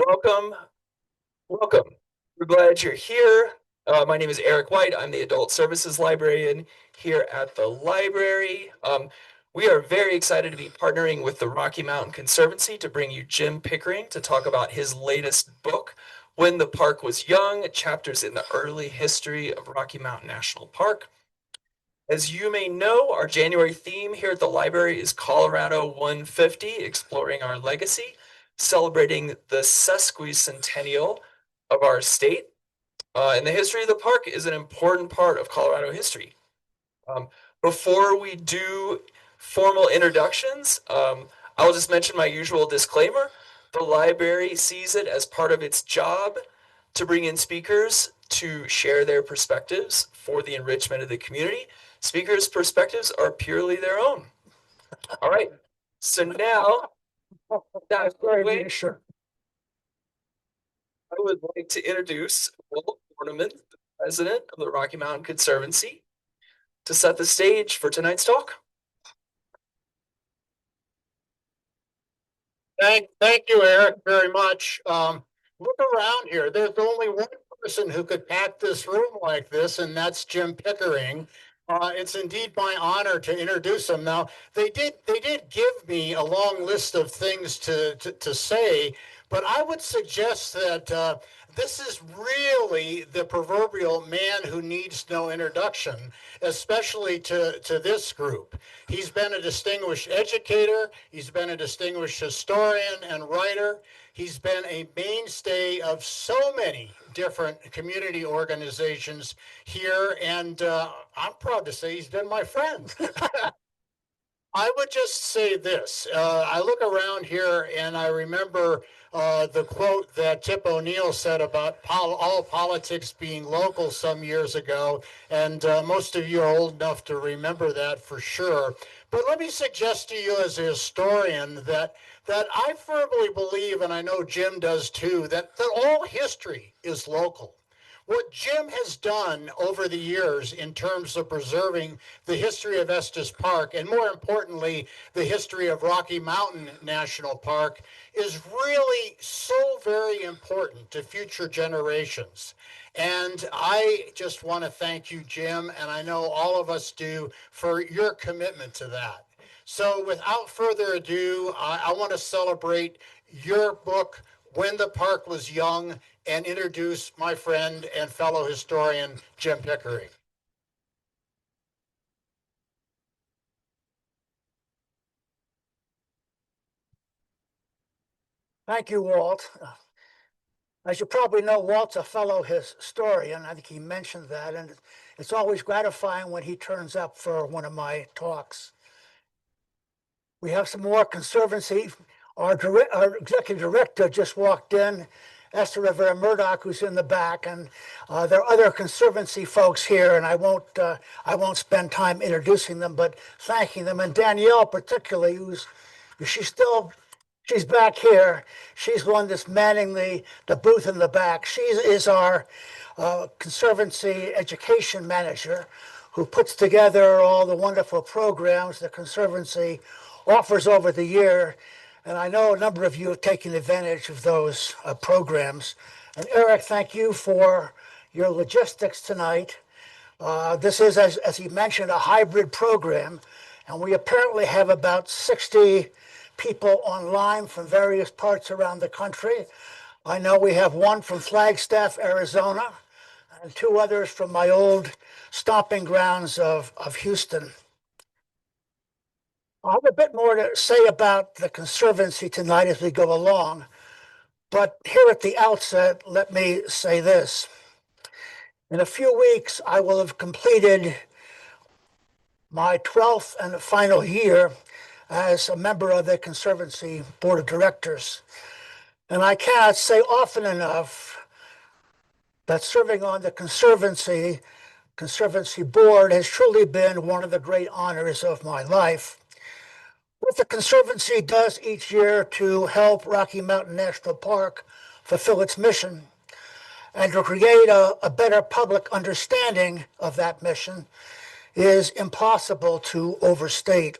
Welcome, welcome. We're glad you're here. My name is Eric White. I'm the Adult Services Librarian here at the library. We are very excited to be partnering with the Rocky Mountain Conservancy to bring you Jim Pickering to talk about his latest book, When the Park Was Young, Chapters in the Early History of Rocky Mountain National Park. As you may know, our January theme here at the library is Colorado 150, exploring our legacy, celebrating the sesquicentennial of our state. And the history of the park is an important part of Colorado history. Um, Before we do formal introductions, I'll just mention my usual disclaimer. The library sees it as part of its job to bring in speakers to share their perspectives for the enrichment of the community. Speakers' perspectives are purely their own. All right. So now, that's very reassuring. I would like to introduce Walt Ornament, the president of the Rocky Mountain Conservancy, to set the stage for tonight's talk. Thank you, Eric, very much. Look around here. There's only one person who could pack this room like this, and that's Jim Pickering. It's indeed my honor to introduce him. Now, they did give me a long list of things to say, but I would suggest that this is really the proverbial man who needs no introduction, especially to this group. He's been a distinguished educator. He's been a distinguished historian and writer. He's been a mainstay of so many different community organizations here, and I'm proud to say he's been my friend. I would just say this. I look around here and I remember the quote that Tip O'Neill said about all politics being local some years ago. And most of you are old enough to remember that for sure. But let me suggest to you as a historian that I firmly believe, and I know Jim does too, that all history is local. What Jim has done over the years in terms of preserving the history of Estes Park, and more importantly, the history of Rocky Mountain National Park, is really so very important to future generations. And I just want to thank you, Jim, and I know all of us do, for your commitment to that. So without further ado, I want to celebrate your book, When the Park Was Young, and introduce my friend and fellow historian, Jim Pickering. Thank you, Walt. As you probably know, Walt's a fellow historian. I think he mentioned that, and it's always gratifying when he turns up for one of my talks. We have some more conservancy. Our executive director just walked in, Esther Rivera Murdoch, who's in the back, and there are other conservancy folks here, and I won't spend time introducing them, but thanking them. And Danielle, particularly, she's back here. She's the one that's manning the booth in the back. She is our conservancy education manager, who puts together all the wonderful programs the conservancy offers over the year. And I know a number of you have taken advantage of those programs. And Eric, thank you for your logistics tonight. This is, as he mentioned, a hybrid program. And we apparently have about 60 people online from various parts around the country. I know we have one from Flagstaff, Arizona, and two others from my old stomping grounds of Houston. I have a bit more to say about the Conservancy tonight as we go along, but here at the outset, let me say this. In a few weeks, I will have completed my 12th and final year as a member of the Conservancy Board of Directors. And I cannot say often enough that serving on the Conservancy Board has truly been one of the great honors of my life. What the Conservancy does each year to help Rocky Mountain National Park fulfill its mission and to create a better public understanding of that mission is impossible to overstate.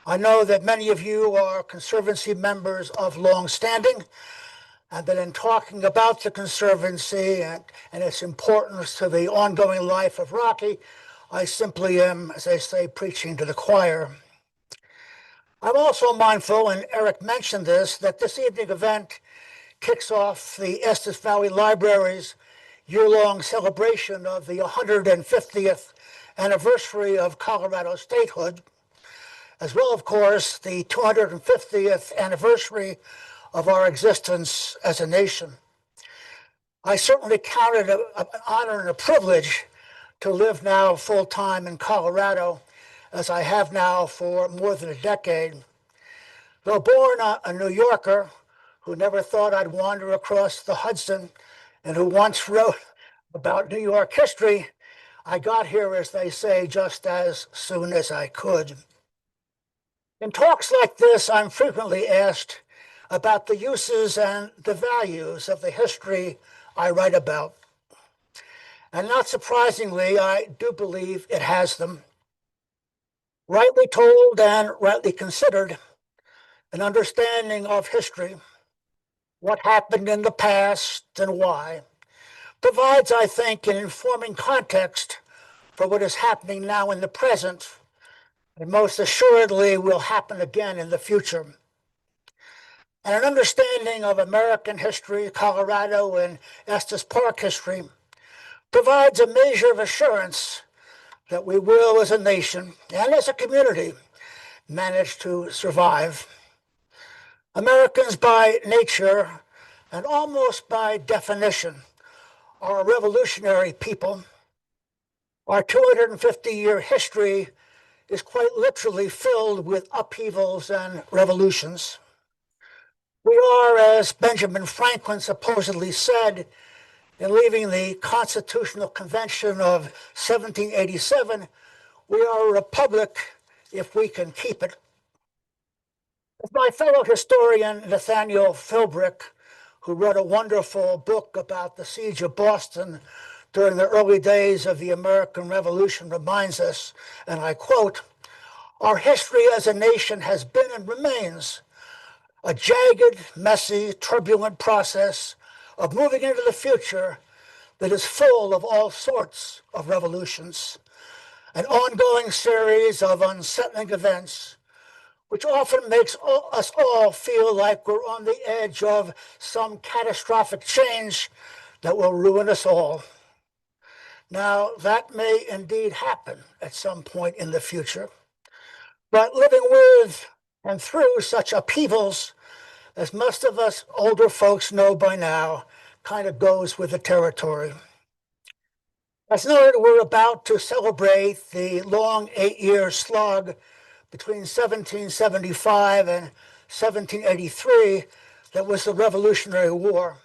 I know that many of you are Conservancy members of long standing, and that in talking about the Conservancy and its importance to the ongoing life of Rocky, I simply am, as they say, preaching to the choir. I'm also mindful, and Eric mentioned this, that this evening event kicks off the Estes Valley Library's year-long celebration of the 150th anniversary of Colorado statehood, as well, of course, the 250th anniversary of our existence as a nation. I certainly count it an honor and a privilege to live now full-time in Colorado, as I have now for more than a decade. Though born a New Yorker who never thought I'd wander across the Hudson and who once wrote about New York history, I got here, as they say, just as soon as I could. In talks like this, I'm frequently asked about the uses and the values of the history I write about. And not surprisingly, I do believe it has them. Rightly told and rightly considered, an understanding of history, what happened in the past and why, provides, I think, an informing context for what is happening now in the present, and most assuredly will happen again in the future. And an understanding of American history, Colorado and Estes Park history, provides a measure of assurance that we will, as a nation and as a community, manage to survive. Americans by nature and almost by definition are a revolutionary people. Our 250-year history is quite literally filled with upheavals and revolutions. We are, as Benjamin Franklin supposedly said, in leaving the Constitutional Convention of 1787, we are a republic if we can keep it. As my fellow historian Nathaniel Philbrick, who wrote a wonderful book about the siege of Boston during the early days of the American Revolution, reminds us, and I quote, "Our history as a nation has been and remains a jagged, messy, turbulent process of moving into the future that is full of all sorts of revolutions, an ongoing series of unsettling events, which often makes us all feel like we're on the edge of some catastrophic change that will ruin us all." Now, that may indeed happen at some point in the future, but living with and through such upheavals, as most of us older folks know by now, kind of goes with the territory. As noted, we're about to celebrate the long 8-year slug between 1775 and 1783 that was the Revolutionary War,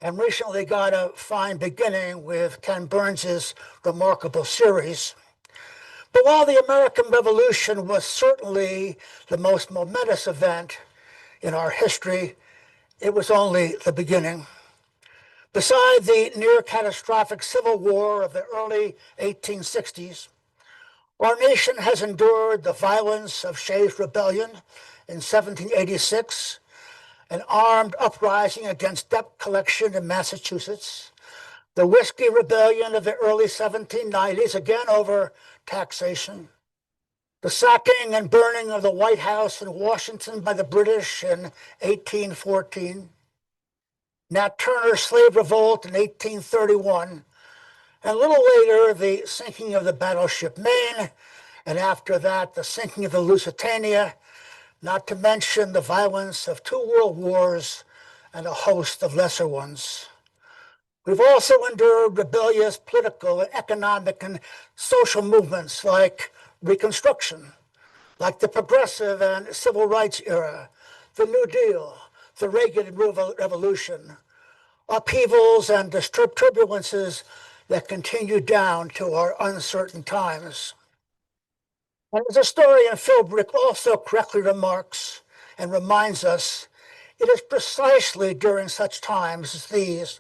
and recently got a fine beginning with Ken Burns's remarkable series. But while the American Revolution was certainly the most momentous event in our history, it was only the beginning. Beside the near-catastrophic Civil War of the early 1860s, our nation has endured the violence of Shays' Rebellion in 1786, an armed uprising against debt collection in Massachusetts, the Whiskey Rebellion of the early 1790s, again over taxation, the sacking and burning of the White House in Washington by the British in 1814, Nat Turner's slave revolt in 1831, and a little later, the sinking of the battleship Maine, and after that, the sinking of the Lusitania, not to mention the violence of 2 world wars and a host of lesser ones. We've also endured rebellious political, economic, and social movements like Reconstruction, like the Progressive and Civil Rights era, the New Deal, the Reagan Revolution, upheavals and turbulences that continue down to our uncertain times. And as historian Philbrick also correctly remarks and reminds us, it is precisely during such times as these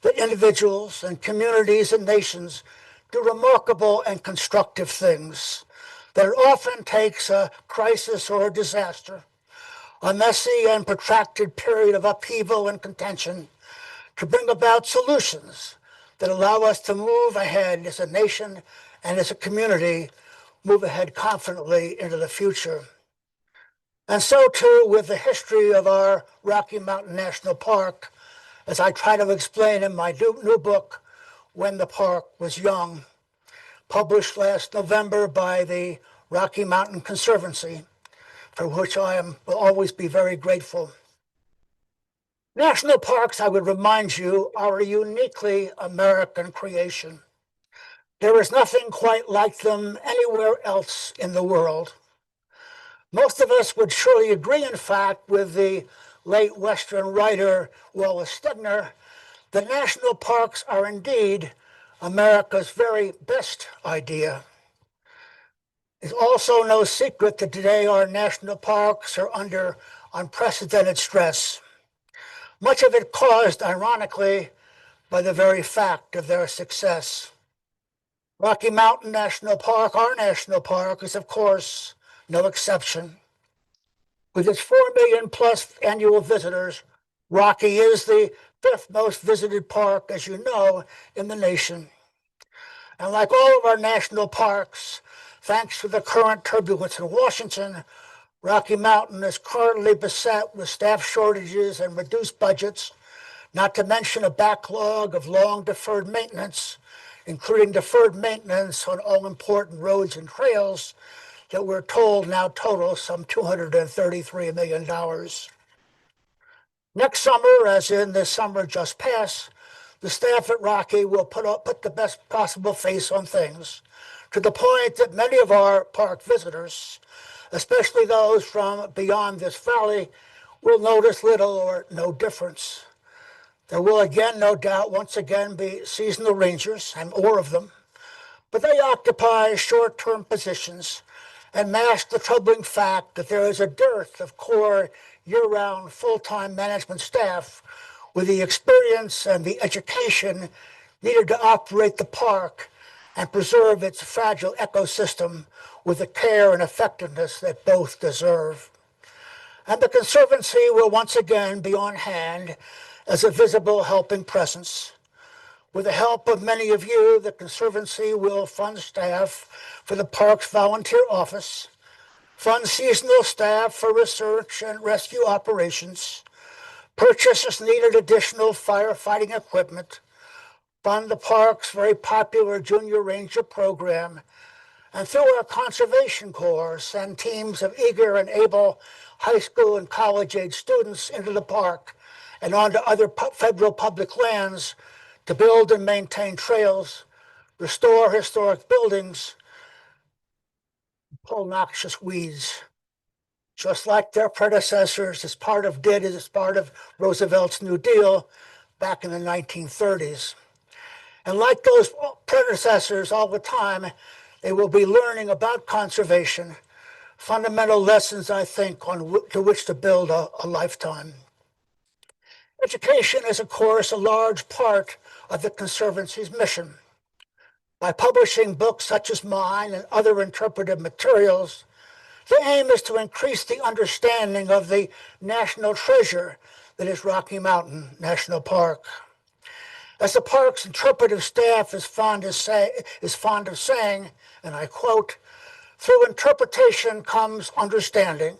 that individuals and communities and nations do remarkable and constructive things, that it often takes a crisis or a disaster, a messy and protracted period of upheaval and contention to bring about solutions that allow us to move ahead as a nation and as a community, move ahead confidently into the future. And so too with the history of our Rocky Mountain National Park, as I try to explain in my new book, When the Park Was Young, published last November by the Rocky Mountain Conservancy, for which will always be very grateful. National parks, I would remind you, are a uniquely American creation. There is nothing quite like them anywhere else in the world. Most of us would surely agree, in fact, with the late Western writer Wallace Stegner that national parks are indeed America's very best idea. It's also no secret that today our national parks are under unprecedented stress, much of it caused, ironically, by the very fact of their success. Rocky Mountain National Park, our national park, is of course no exception. With its 4 million plus annual visitors, Rocky is the fifth most visited park, as you know, in the nation. And like all of our national parks, thanks to the current turbulence in Washington, Rocky Mountain is currently beset with staff shortages and reduced budgets, not to mention a backlog of long deferred maintenance, including deferred maintenance on all important roads and trails that we're told now total some $233 million. Next summer, as in the summer just past, the staff at Rocky will put the best possible face on things, to the point that many of our park visitors, especially those from beyond this valley, will notice little or no difference. There will again, no doubt, once again be seasonal rangers, and more of them, but they occupy short-term positions and mask the troubling fact that there is a dearth of core year-round full-time management staff with the experience and the education needed to operate the park and preserve its fragile ecosystem with the care and effectiveness that both deserve. And the Conservancy will once again be on hand as a visible helping presence. With the help of many of you, the Conservancy will fund staff for the park's volunteer office, fund seasonal staff for research and rescue operations, purchase as needed additional firefighting equipment, fund the park's very popular Junior Ranger program, and through our conservation corps, send teams of eager and able high school and college-age students into the park and onto other federal public lands to build and maintain trails, restore historic buildings, pull noxious weeds, just like their predecessors as part of Roosevelt's New Deal back in the 1930s. And like those predecessors all the time, they will be learning about conservation, fundamental lessons, I think, to which to build a lifetime. Education is, of course, a large part of the Conservancy's mission. By publishing books such as mine and other interpretive materials, the aim is to increase the understanding of the national treasure that is Rocky Mountain National Park. As the park's interpretive staff is fond of saying, and I quote, "Through interpretation comes understanding.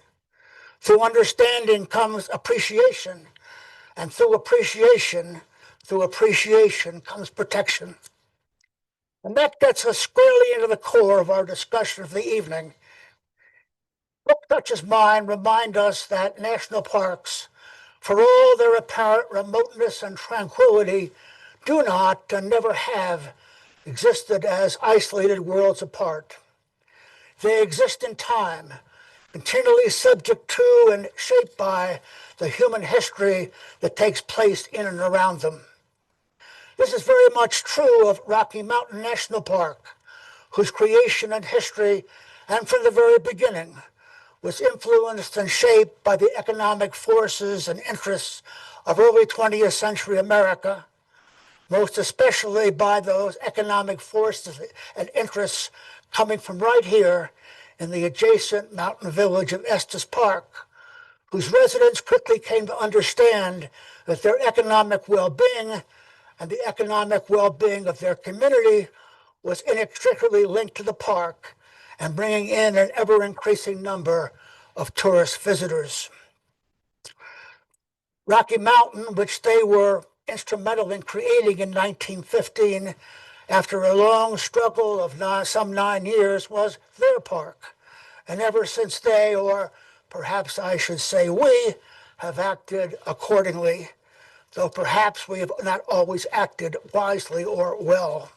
Through understanding comes appreciation. And through appreciation comes protection." And that gets us squarely into the core of our discussion of the evening. Books such as mine remind us that national parks, for all their apparent remoteness and tranquility, do not and never have existed as isolated worlds apart. They exist in time, continually subject to and shaped by the human history that takes place in and around them. This is very much true of Rocky Mountain National Park, whose creation and history, and from the very beginning, was influenced and shaped by the economic forces and interests of early 20th century America, most especially by those economic forces and interests coming from right here in the adjacent mountain village of Estes Park, whose residents quickly came to understand that their economic well-being and the economic well-being of their community was inextricably linked to the park and bringing in an ever-increasing number of tourist visitors. Rocky Mountain, which they were instrumental in creating in 1915, after a long struggle of some 9 years, was their park. And ever since they, or perhaps I should say we, have acted accordingly, though perhaps we have not always acted wisely or well.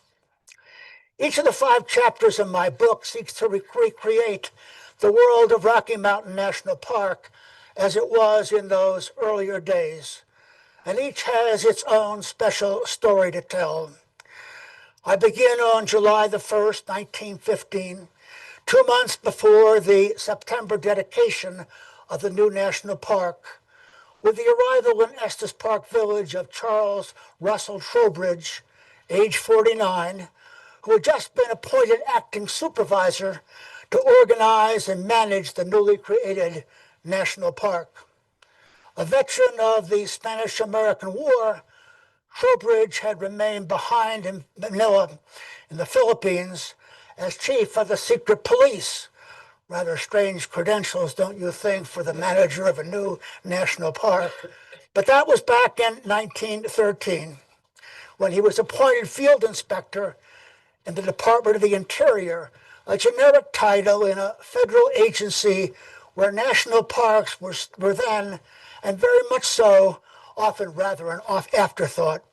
Each of the 5 chapters in my book seeks to recreate the world of Rocky Mountain National Park as it was in those earlier days, and each has its own special story to tell. I begin on July the 1st, 1915, 2 months before the September dedication of the new national park, with the arrival in Estes Park village of Charles Russell Trowbridge, age 49, who had just been appointed acting supervisor to organize and manage the newly created national park. A veteran of the Spanish-American War, Trowbridge had remained behind in Manila, in the Philippines, as chief of the secret police. Rather strange credentials, don't you think, for the manager of a new national park? But that was back in 1913, when he was appointed field inspector in the Department of the Interior, a generic title in a federal agency where national parks were then, and very much so, often rather an afterthought.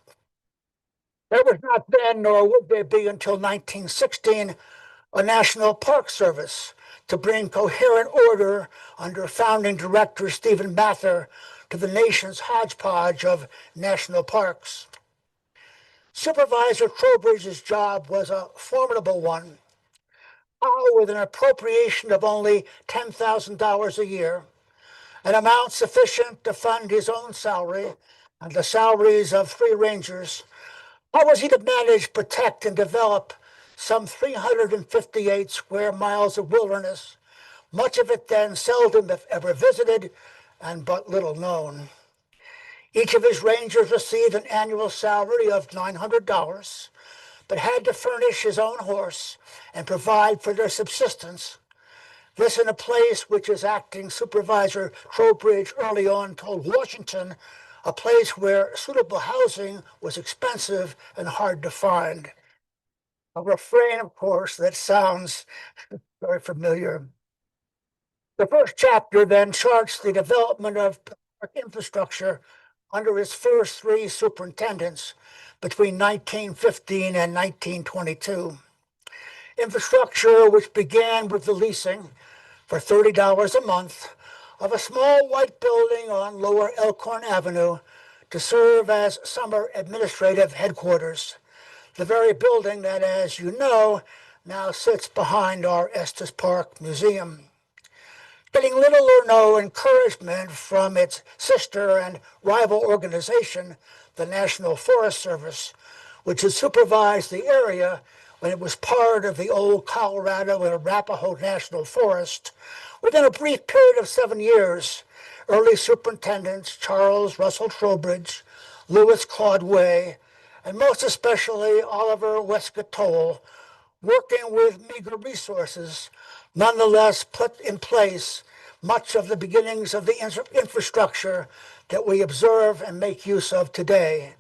There was not then, nor would there be until 1916, a National Park Service to bring coherent order under founding director Stephen Mather to the nation's hodgepodge of national parks. Supervisor Trowbridge's job was a formidable one. How, with an appropriation of only $10,000 a year, an amount sufficient to fund his own salary and the salaries of 3 rangers, how was he to manage, protect, and develop some 358 square miles of wilderness, much of it then seldom if ever visited and but little known? Each of his rangers received an annual salary of $900, but had to furnish his own horse and provide for their subsistence. This in a place which his acting supervisor Trowbridge early on told Washington, a place where suitable housing was expensive and hard to find. A refrain, of course, that sounds very familiar. The first chapter then charts the development of park infrastructure under his first 3 superintendents between 1915 and 1922. Infrastructure which began with the leasing for $30 a month of a small white building on Lower Elkhorn Avenue to serve as summer administrative headquarters, the very building that, as you know, now sits behind our Estes Park Museum. Getting little or no encouragement from its sister and rival organization, the National Forest Service, which had supervised the area when it was part of the old Colorado and Arapaho National Forest. Within a brief period of 7 years, early superintendents Charles Russell Trowbridge, Lewis Claude Way, and most especially Oliver Westcott Toll, working with meager resources, nonetheless put in place much of the beginnings of the infrastructure that we observe and make use of today.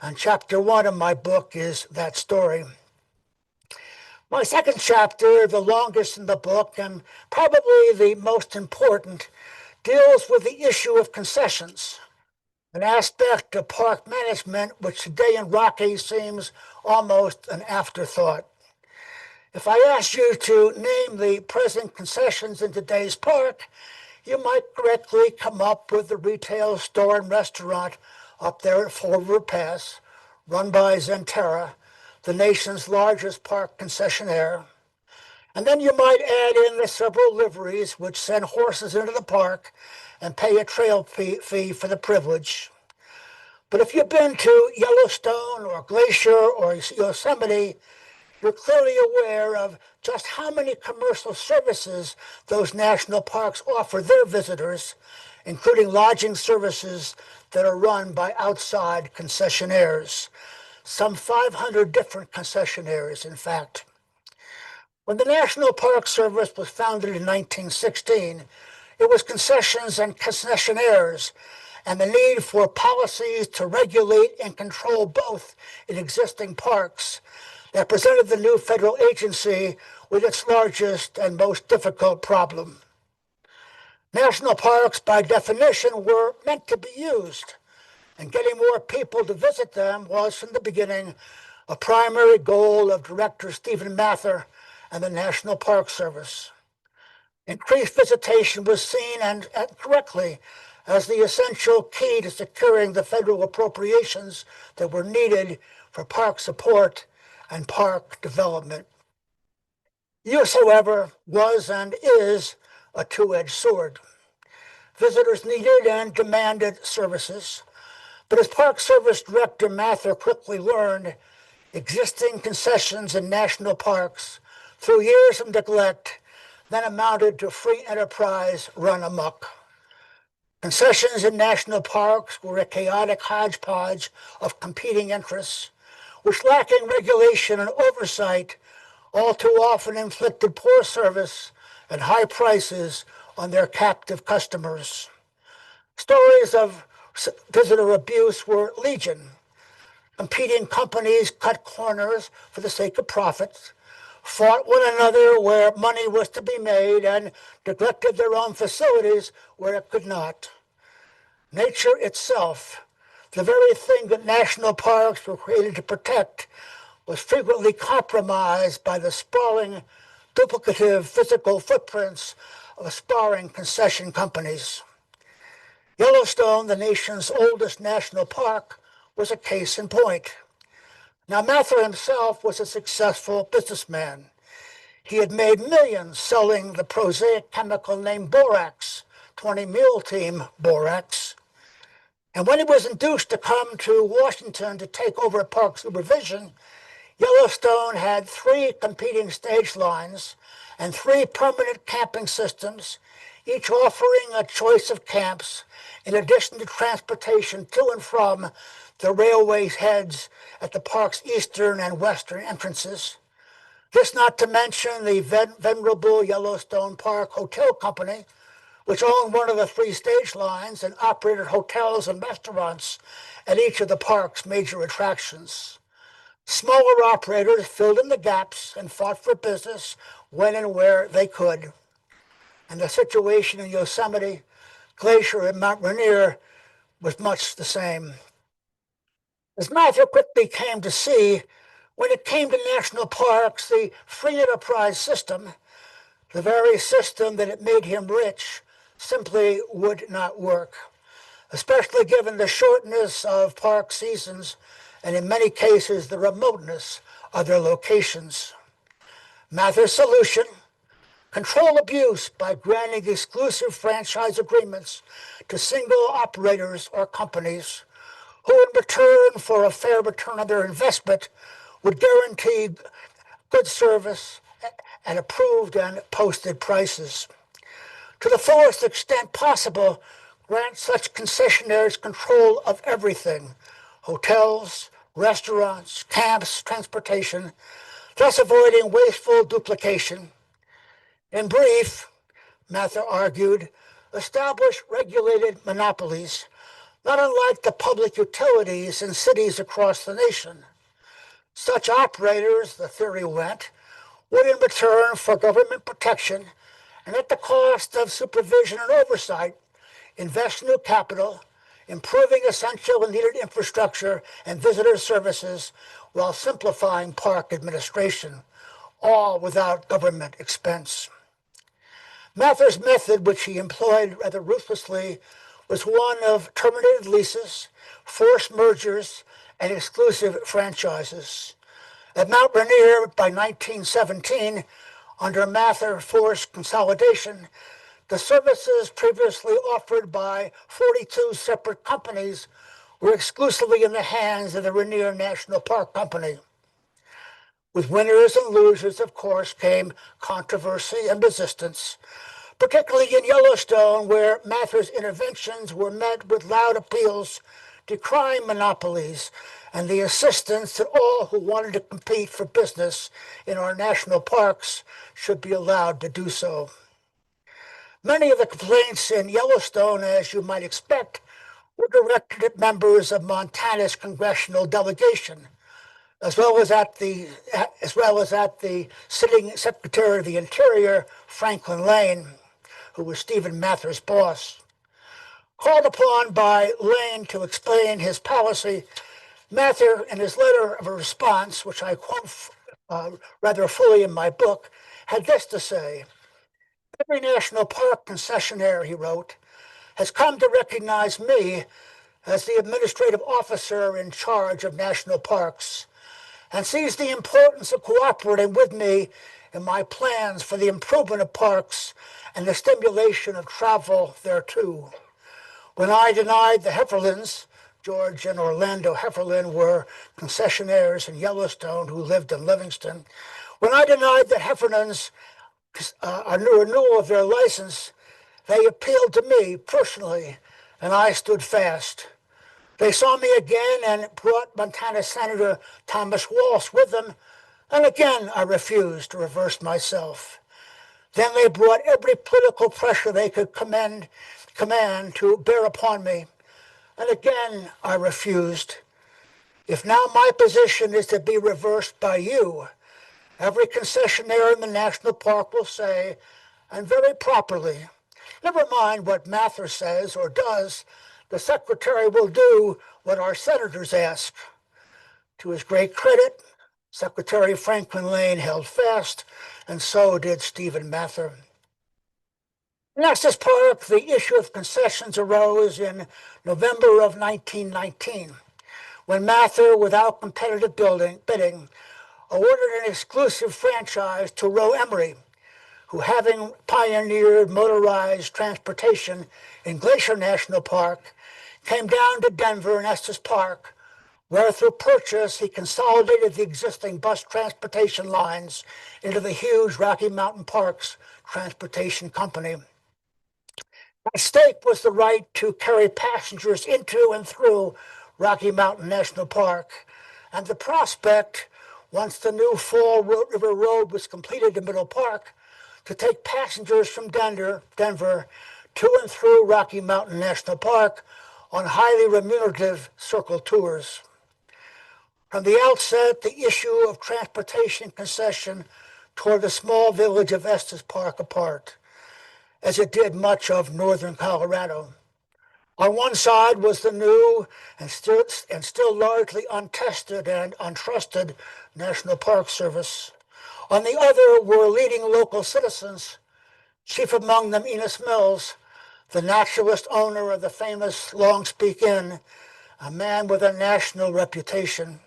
And chapter 1 of my book is that story. My second chapter, the longest in the book and probably the most important, deals with the issue of concessions, an aspect of park management which today in Rocky seems almost an afterthought. If I asked you to name the present concessions in today's park, you might correctly come up with the retail store and restaurant up there at Fall River Pass, run by Zenterra, the nation's largest park concessionaire. And then you might add in the several liveries which send horses into the park and pay a trail fee for the privilege. But if you've been to Yellowstone or Glacier or Yosemite, you're clearly aware of just how many commercial services those national parks offer their visitors, including lodging services that are run by outside concessionaires. Some 500 different concessionaires, in fact. When the National Park Service was founded in 1916, it was concessions and concessionaires and the need for policies to regulate and control both in existing parks that presented the new federal agency with its largest and most difficult problem. National parks, by definition, were meant to be used, and getting more people to visit them was, from the beginning, a primary goal of Director Stephen Mather and the National Park Service. Increased visitation was seen, and correctly, as the essential key to securing the federal appropriations that were needed for park support and park development. Use, however, was and is a two-edged sword. Visitors needed and demanded services, but as Park Service Director Mather quickly learned, existing concessions in national parks, through years of neglect, then amounted to free enterprise run amok. Concessions in national parks were a chaotic hodgepodge of competing interests, which, lacking regulation and oversight, all too often inflicted poor service and high prices on their captive customers. Stories of visitor abuse were legion. Competing companies cut corners for the sake of profits, fought one another where money was to be made, and neglected their own facilities where it could not. Nature itself, the very thing that national parks were created to protect, was frequently compromised by the sprawling, duplicative physical footprints of aspiring concession companies. Yellowstone, the nation's oldest national park, was a case in point. Now, Mather himself was a successful businessman. He had made millions selling the prosaic chemical named borax, 20-mule team borax. And when he was induced to come to Washington to take over park supervision, Yellowstone had 3 competing stage lines and 3 permanent camping systems, each offering a choice of camps in addition to transportation to and from the railway's heads at the park's eastern and western entrances. This not to mention the venerable Yellowstone Park Hotel Company, which owned one of the 3 stage lines and operated hotels and restaurants at each of the park's major attractions. Smaller operators filled in the gaps and fought for business when and where they could. And the situation in Yosemite, Glacier, and Mount Rainier was much the same. As Mather quickly came to see, when it came to national parks, the free enterprise system, the very system that had made him rich, simply would not work, especially given the shortness of park seasons and, in many cases, the remoteness of their locations. Mather's solution: control abuse by granting exclusive franchise agreements to single operators or companies who, in return for a fair return on their investment, would guarantee good service at approved and posted prices. To the fullest extent possible, grant such concessionaires control of everything: hotels, restaurants, camps, transportation, thus avoiding wasteful duplication. In brief, Mather argued, establish regulated monopolies, not unlike the public utilities in cities across the nation. Such operators, the theory went, would in return for government protection and at the cost of supervision and oversight, invest new capital, improving essential and needed infrastructure and visitor services while simplifying park administration, all without government expense. Mather's method, which he employed rather ruthlessly, was one of terminated leases, forced mergers, and exclusive franchises. At Mount Rainier, by 1917, under Mather forced consolidation, the services previously offered by 42 separate companies were exclusively in the hands of the Rainier National Park Company. With winners and losers, of course, came controversy and resistance, particularly in Yellowstone, where Mather's interventions were met with loud appeals decrying monopolies and the insistence that all who wanted to compete for business in our national parks should be allowed to do so. Many of the complaints in Yellowstone, as you might expect, were directed at members of Montana's congressional delegation, as well as at the sitting Secretary of the Interior, Franklin Lane, who was Stephen Mather's boss. Called upon by Lane to explain his policy, Mather, in his letter of a response, which I quote rather fully in my book, had this to say: "Every national park concessionaire," he wrote, "has come to recognize me as the administrative officer in charge of national parks, and sees the importance of cooperating with me in my plans for the improvement of parks and the stimulation of travel thereto. When I denied the Hefferlins — George and Orlando Hefferlin were concessionaires in Yellowstone who lived in Livingston — when I denied the Hefferlins a new renewal of their license, they appealed to me personally, and I stood fast. They saw me again and brought Montana Senator Thomas Walsh with them, and again I refused to reverse myself. Then they brought every political pressure they could command to bear upon me, and again I refused. If now my position is to be reversed by you, every concessionaire in the national park will say, and very properly, never mind what Mather says or does, the Secretary will do what our senators ask." To his great credit, Secretary Franklin Lane held fast, and so did Stephen Mather. In Estes Park, the issue of concessions arose in November of 1919, when Mather, without competitive bidding, awarded an exclusive franchise to Roe Emery, who, having pioneered motorized transportation in Glacier National Park, came down to Denver and Estes Park, where through purchase he consolidated the existing bus transportation lines into the huge Rocky Mountain Parks Transportation Company. At stake was the right to carry passengers into and through Rocky Mountain National Park, and the prospect, once the new Fall River Road was completed in Middle Park, to take passengers from Denver to and through Rocky Mountain National Park on highly remunerative circle tours. From the outset, the issue of transportation concession tore the small village of Estes Park apart, as it did much of northern Colorado. On one side was the new and still largely untested and untrusted National Park Service. On the other were leading local citizens, chief among them Enos Mills, the naturalist owner of the famous Longspeak Inn, a man with a national reputation.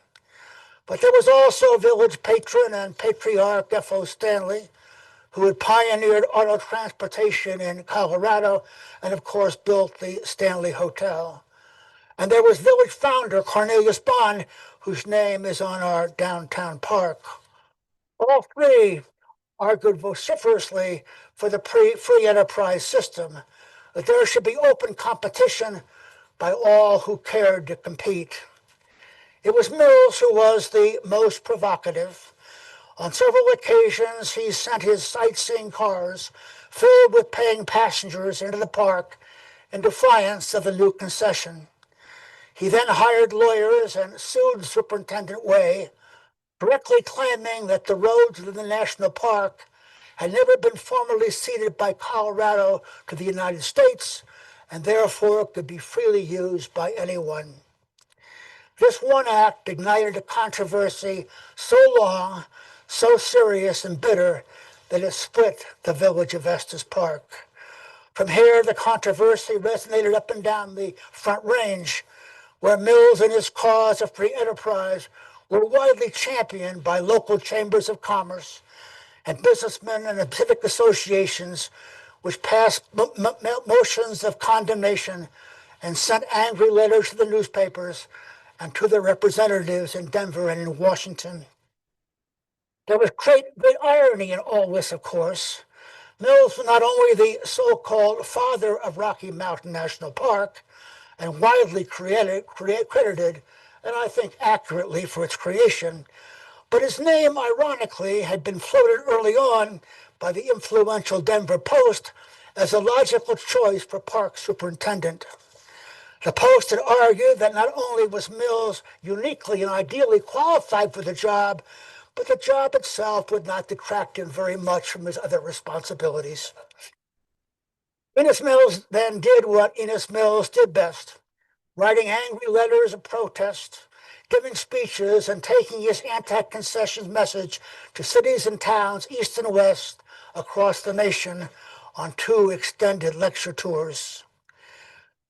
But there was also village patron and patriarch F.O. Stanley, who had pioneered auto transportation in Colorado and, of course, built the Stanley Hotel. And there was village founder Cornelius Bond, whose name is on our downtown park. All three argued vociferously for the free enterprise system, that there should be open competition by all who cared to compete. It was Mills who was the most provocative. On several occasions, he sent his sightseeing cars filled with paying passengers into the park in defiance of the new concession. He then hired lawyers and sued Superintendent Way, directly claiming that the roads within the national park had never been formally ceded by Colorado to the United States and therefore could be freely used by anyone. This one act ignited a controversy so long, so serious and bitter, that it split the village of Estes Park. From here, the controversy resonated up and down the Front Range, where Mills and his cause of free enterprise were widely championed by local chambers of commerce and businessmen and civic associations, which passed motions of condemnation and sent angry letters to the newspapers and to their representatives in Denver and in Washington. There was great irony in all this, of course. Mills was not only the so-called father of Rocky Mountain National Park and widely credited, and I think accurately, for its creation, but his name, ironically, had been floated early on by the influential Denver Post as a logical choice for park superintendent. The Post had argued that not only was Mills uniquely and ideally qualified for the job, but the job itself would not detract him very much from his other responsibilities. Enos Mills then did what Enos Mills did best, writing angry letters of protest, giving speeches, and taking his anti-concessions message to cities and towns east and west across the nation on 2 extended lecture tours.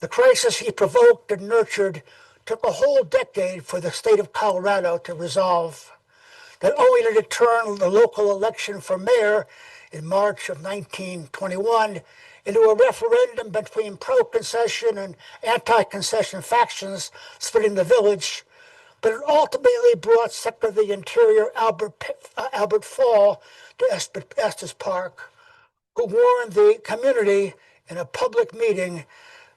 The crisis he provoked and nurtured took a whole decade for the state of Colorado to resolve, not only did it turn the local election for mayor in March of 1921 into a referendum between pro-concession and anti-concession factions splitting the village, but it ultimately brought Secretary of the Interior Albert Fall to Estes Park, who warned the community in a public meeting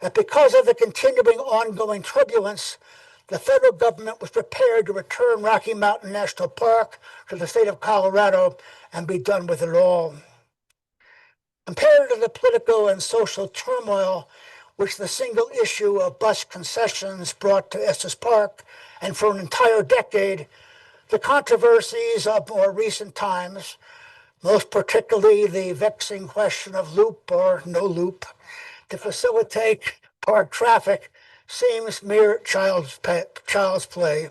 that because of the continuing ongoing turbulence, the federal government was prepared to return Rocky Mountain National Park to the state of Colorado and be done with it all. Compared to the political and social turmoil which the single issue of bus concessions brought to Estes Park, and for an entire decade, the controversies of more recent times, most particularly the vexing question of loop or no loop, to facilitate park traffic, seems mere child's play.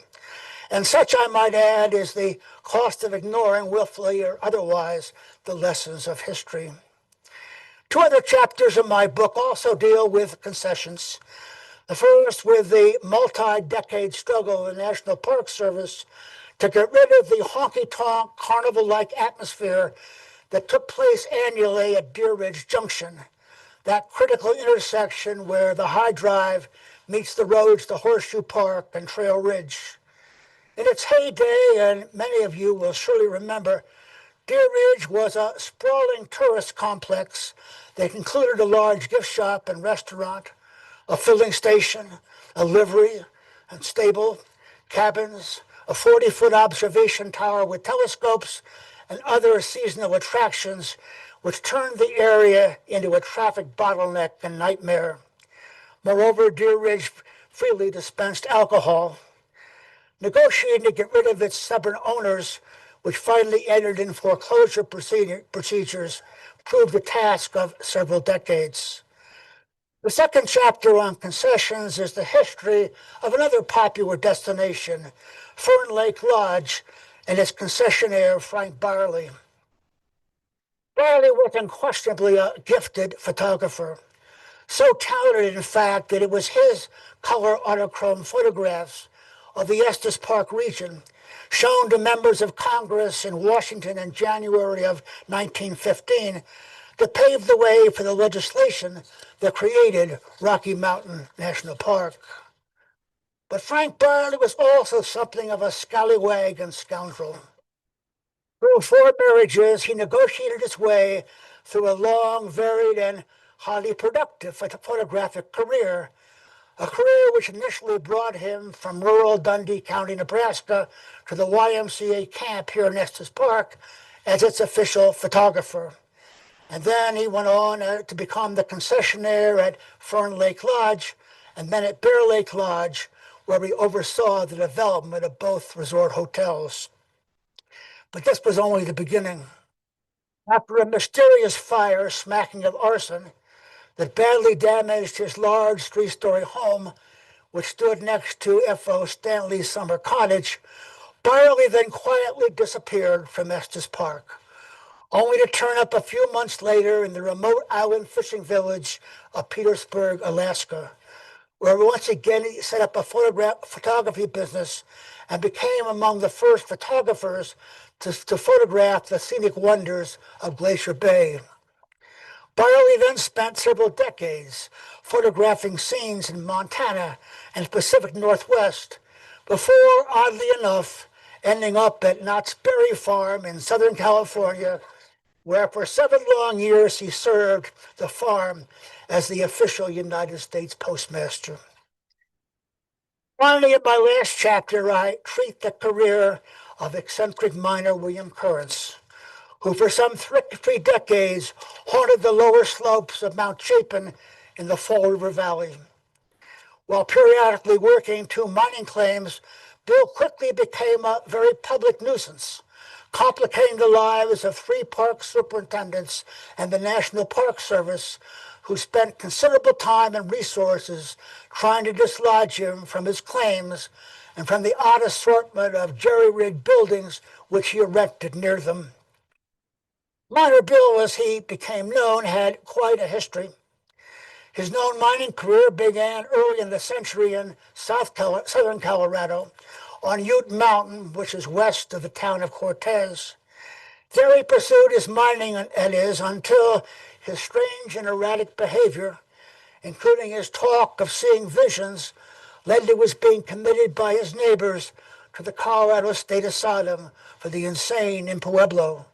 And such, I might add, is the cost of ignoring, willfully or otherwise, the lessons of history. 2 other chapters of my book also deal with concessions. The first with the multi-decade struggle of the National Park Service to get rid of the honky-tonk, carnival-like atmosphere that took place annually at Deer Ridge Junction, that critical intersection where the High Drive meets the roads to Horseshoe Park and Trail Ridge. In its heyday, and many of you will surely remember, Deer Ridge was a sprawling tourist complex that included a large gift shop and restaurant, a filling station, a livery and stable, cabins, a 40-foot observation tower with telescopes, and other seasonal attractions which turned the area into a traffic bottleneck and nightmare. Moreover, Deer Ridge freely dispensed alcohol. Negotiating to get rid of its stubborn owners, which finally entered in foreclosure procedures, proved a task of several decades. The second chapter on concessions is the history of another popular destination, Fern Lake Lodge, and its concessionaire, Frank Barley. Barley was unquestionably a gifted photographer, so talented, in fact, that it was his color autochrome photographs of the Estes Park region, shown to members of Congress in Washington in January of 1915, to pave the way for the legislation that created Rocky Mountain National Park. But Frank Barley was also something of a scallywag and scoundrel. Through 4 marriages, he negotiated his way through a long, varied, and highly productive photographic career, a career which initially brought him from rural Dundee County, Nebraska, to the YMCA camp here in Estes Park as its official photographer. And then he went on to become the concessionaire at Fern Lake Lodge, and then at Bear Lake Lodge, where he oversaw the development of both resort hotels. But this was only the beginning. After a mysterious fire smacking of arson that badly damaged his large 3-story home, which stood next to F.O. Stanley's summer cottage, Barley then quietly disappeared from Estes Park, only to turn up a few months later in the remote island fishing village of Petersburg, Alaska, where once again he set up a photography business and became among the first photographers to photograph the scenic wonders of Glacier Bay. Barley then spent several decades photographing scenes in Montana and Pacific Northwest before, oddly enough, ending up at Knott's Berry Farm in Southern California where for 7 long years he served the farm as the official United States postmaster. Finally, in my last chapter, I treat the career of eccentric miner William Currents, who for some 3 decades haunted the lower slopes of Mount Chapin in the Fall River Valley. While periodically working 2 mining claims, Bill quickly became a very public nuisance, complicating the lives of 3 park superintendents and the National Park Service, who spent considerable time and resources trying to dislodge him from his claims and from the odd assortment of jerry-rigged buildings which he erected near them. Miner Bill, as he became known, had quite a history. His known mining career began early in the century in southern Colorado on Ute Mountain, which is west of the town of Cortez. There he pursued his mining, until his strange and erratic behavior, including his talk of seeing visions, led to his being committed by his neighbors to the Colorado State Asylum for the Insane in Pueblo,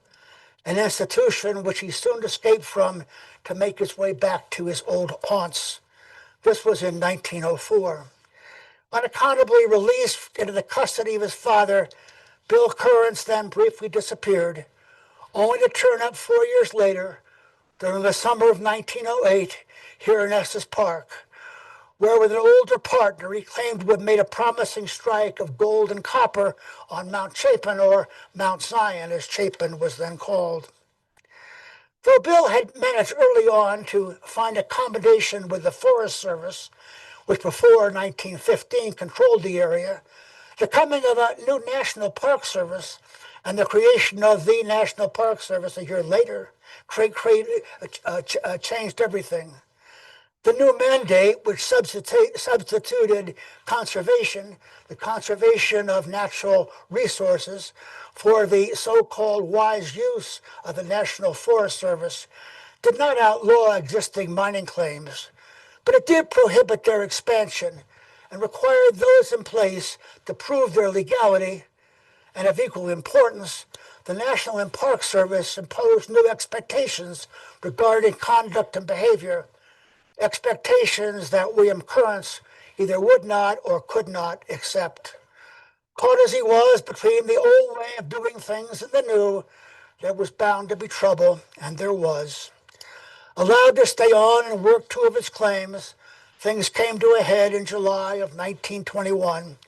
an institution which he soon escaped from to make his way back to his old haunts. This was in 1904. Unaccountably released into the custody of his father, Bill Currents then briefly disappeared, only to turn up 4 years later during the summer of 1908 here in Estes Park, where with an older partner he claimed to have made a promising strike of gold and copper on Mount Chapin, or Mount Zion as Chapin was then called. Though Bill had managed early on to find accommodation with the Forest Service, which before 1915 controlled the area, the coming of a new National Park Service and the creation of the National Park Service a year later changed everything. The new mandate, which substituted conservation, the conservation of natural resources, for the so-called wise use of the National Forest Service, did not outlaw existing mining claims, but it did prohibit their expansion and required those in place to prove their legality. And of equal importance, the National Park Service imposed new expectations regarding conduct and behavior, expectations that William Currents either would not or could not accept. Caught as he was between the old way of doing things and the new, there was bound to be trouble, and there was. Allowed to stay on and work 2 of his claims, things came to a head in July of 1921,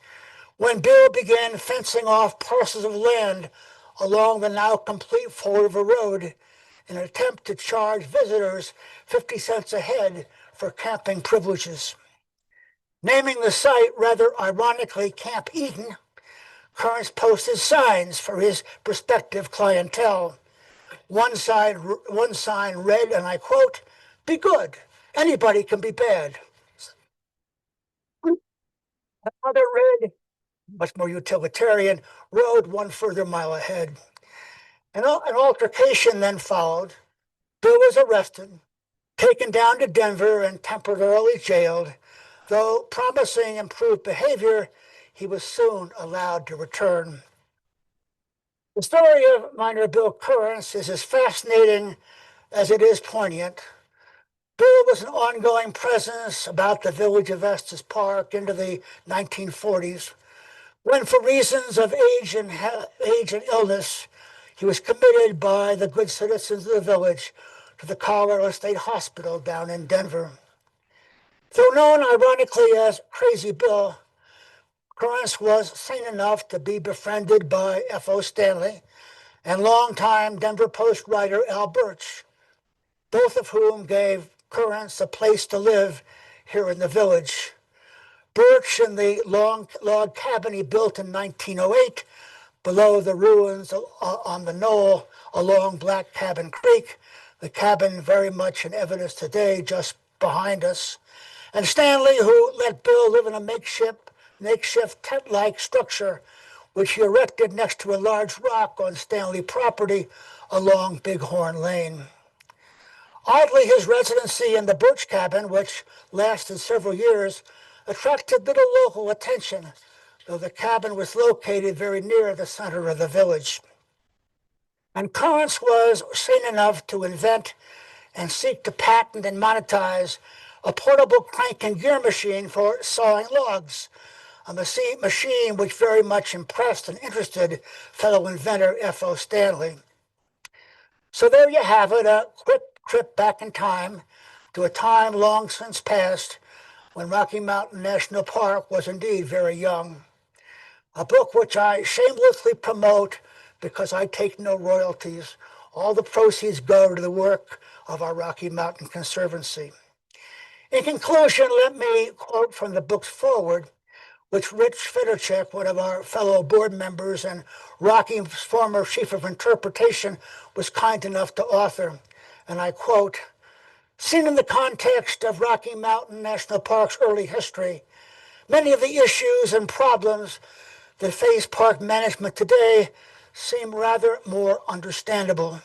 when Bill began fencing off parcels of land along the now complete Fall River Road in an attempt to charge visitors 50 cents a head for camping privileges. Naming the site rather ironically Camp Eden, Currents posted signs for his prospective clientele. One sign read, and I quote, "Be good. Anybody can be bad." Another read, much more utilitarian, rode 1 further mile ahead. An altercation then followed. Bill was arrested, taken down to Denver, and temporarily jailed. Though promising improved behavior, he was soon allowed to return. The story of miner Bill Currents is as fascinating as it is poignant. Bill was an ongoing presence about the village of Estes Park into the 1940s, when for reasons of age and illness, he was committed by the good citizens of the village to the Colorado State Hospital down in Denver. Though known ironically as Crazy Bill, Currents was sane enough to be befriended by F.O. Stanley and longtime Denver Post writer Al Birch, both of whom gave Currents a place to live here in the village. Birch in the long log cabin he built in 1908 below the ruins on the knoll along Black Cabin Creek, the cabin very much in evidence today just behind us, and Stanley, who let Bill live in a makeshift tent-like structure which he erected next to a large rock on Stanley property along Bighorn Lane. Oddly, his residency in the Birch cabin, which lasted several years, attracted little local attention, though the cabin was located very near the center of the village. And Collins was sane enough to invent and seek to patent and monetize a portable crank and gear machine for sawing logs, a machine which very much impressed and interested fellow inventor F.O. Stanley. So there you have it, a quick trip back in time to a time long since past when Rocky Mountain National Park was indeed very young. A book which I shamelessly promote because I take no royalties. All the proceeds go to the work of our Rocky Mountain Conservancy. In conclusion, let me quote from the book's foreword, which Rich Fedorchak, one of our fellow board members and Rocky's former chief of interpretation, was kind enough to author. And I quote, "Seen in the context of Rocky Mountain National Park's early history, many of the issues and problems that face park management today seem rather more understandable.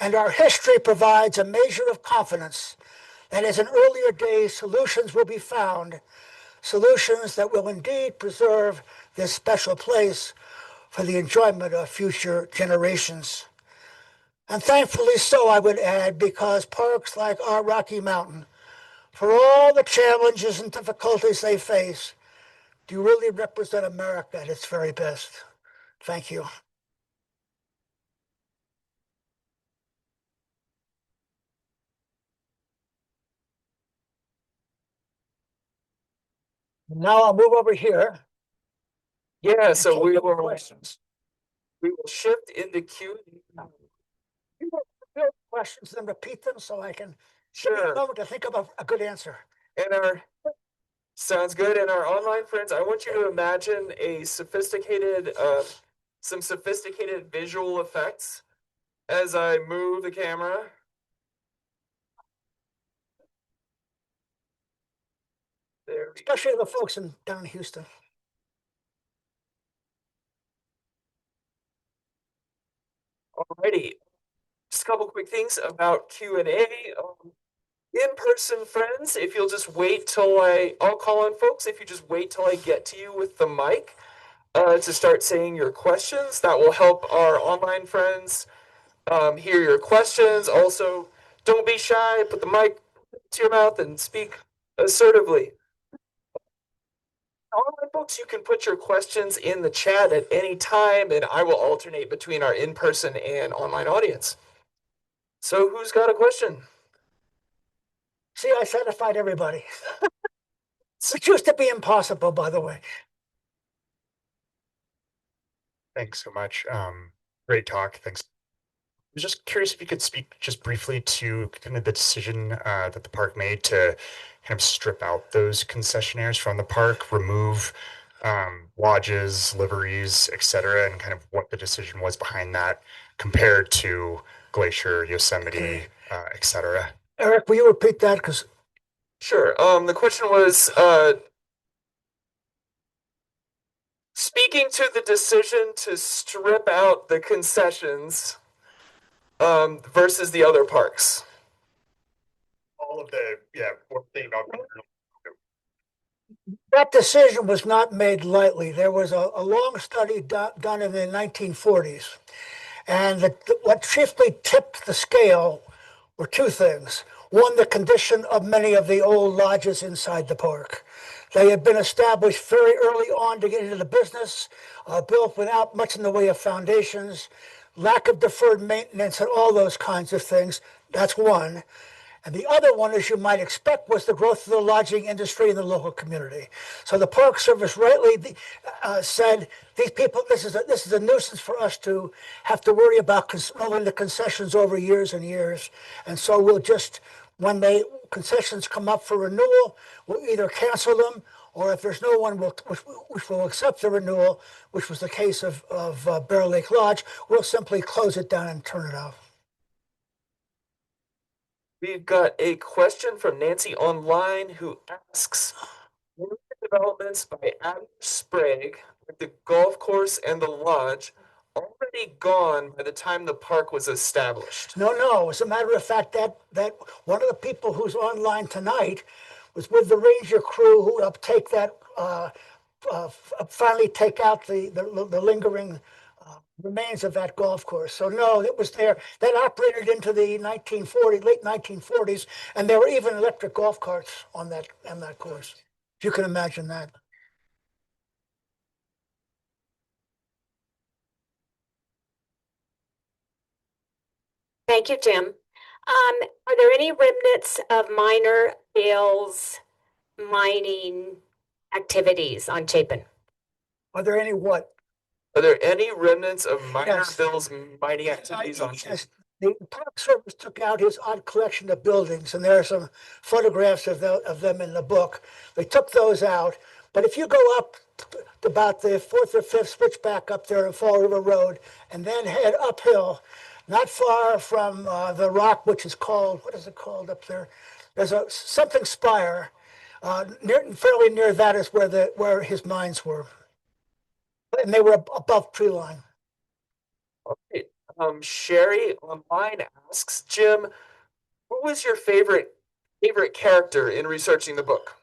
And our history provides a measure of confidence that as in earlier days, solutions will be found, solutions that will indeed preserve this special place for the enjoyment of future generations. And thankfully so, I would add, because parks like our Rocky Mountain, for all the challenges and difficulties they face, do really represent America at its very best. Thank you." Now I'll move over here. Yeah, so Take your questions. we will shift into Q&A. You will build questions and repeat them so I can give me a Sure. moment to think of a good answer. And our sounds good. And our online friends, I want you to imagine some sophisticated visual effects as I move the camera. There we go. Especially the folks down in Houston. Alrighty, just a couple quick things about Q&A. In-person friends, if you'll just wait till I'll call on folks. If you just wait till I get to you with the mic to start saying your questions, that will help our online friends hear your questions. Also, don't be shy. Put the mic to your mouth and speak assertively. Online folks, you can put your questions in the chat at any time, and I will alternate between our in-person and online audience. So, who's got a question? See, I satisfied everybody. It used to be impossible, by the way. Thanks so much. Great talk. Thanks. I was just curious if you could speak just briefly to kind of the decision that the park made to kind of strip out those concessionaires from the park, remove lodges, liveries, etc., and kind of what the decision was behind that compared to Glacier, Yosemite, etc. Eric, will you repeat that? Because Sure. The question was speaking to the decision to strip out the concessions versus the other parks. All of the, one thing about that decision was not made lightly. There was a long study done in the 1940s. And what chiefly tipped the scale were two things. One, the condition of many of the old lodges inside the park. They had been established very early on to get into the business, built without much in the way of foundations, lack of deferred maintenance, and all those kinds of things. That's one. And the other one, as you might expect, was the growth of the lodging industry in the local community. So the Park Service rightly said, "These people, this is a nuisance for us to have to worry about rolling the concessions over years and years. And so we'll just, when concessions come up for renewal, we'll either cancel them, or if there's no one which will accept the renewal, which was the case of Bear Lake Lodge, we'll simply close it down and turn it off." We've got a question from Nancy online who asks, were the developments by Adam Sprague with the golf course and the lodge already gone by the time the park was established? No. As a matter of fact, that one of the people who's online tonight was with the ranger crew who helped take that, finally take out the lingering remains of that golf course. So no, it was there. That operated into the 1940s, late 1940s, and there were even electric golf carts on that course. If you can imagine that. Thank you, Jim. Are there any remnants of minor Bill's mining activities on Chapin? Are there any what? Are there any remnants of minor Yes. Bill's mining activities on? Yes, the Park Service took out his odd collection of buildings, and there are some photographs of them in the book. They took those out, but if you go up to about the fourth or fifth switchback up there on Fall River Road, and then head uphill, not far from the rock, which is called, what is it called up there? There's a something spire. Fairly near that is where his mines were, and they were above tree line. Okay. Sherry online asks, Jim, what was your favorite character in researching the book?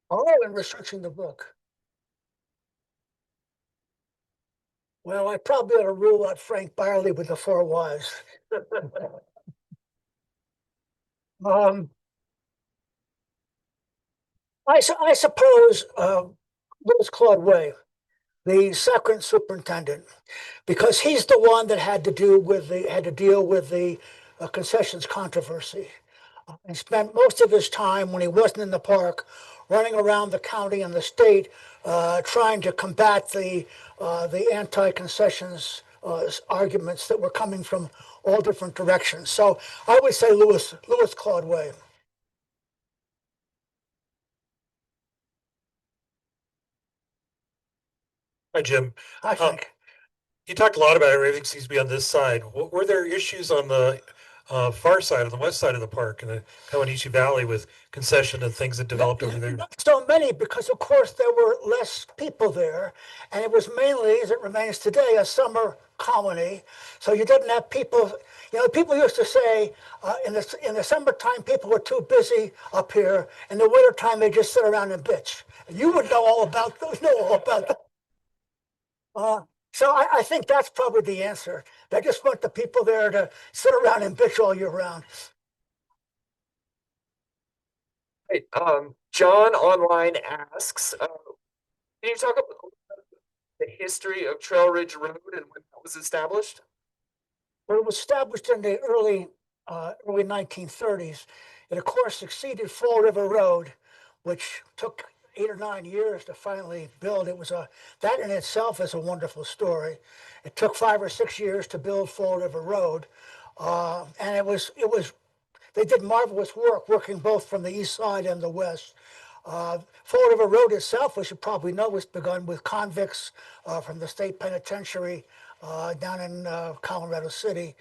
Oh, in researching the book. Well, I probably ought to rule out Frank Byerly with the Four Wives. um, I suppose Louis Claude Way, the second superintendent, because he's the one that had to deal with the concessions controversy, and spent most of his time when he wasn't in the park running around the county and the state trying to combat the anti-concessions arguments that were coming from all different directions. So I would say Louis Claude Way. Hi, Jim. I think. You talked a lot about everything seems to be on this side. Were there issues on the far side, on the west side of the park, in the Kawanishi Valley, with concession and things that developed over there? Not so many, because of course there were less people there, and it was mainly, as it remains today, a summer colony. So you didn't have people. You know, people used to say in the summertime people were too busy up here. In the wintertime they just sit around and bitch. You would know all about those. Know all about that. So I think that's probably the answer. They just want the people there to sit around and bitch all year round. Right. John online asks, can you talk about the history of Trail Ridge Road and when that was established? Well, it was established in the early 1930s. It, of course, succeeded Fall River Road, which took 8 or 9 years to finally build. That in itself is a wonderful story. It took 5 or 6 years to build Fall River Road, and they did marvelous work working both from the east side and the west. Fall River Road itself, we should probably know, was begun with convicts from the state penitentiary down in Colorado City.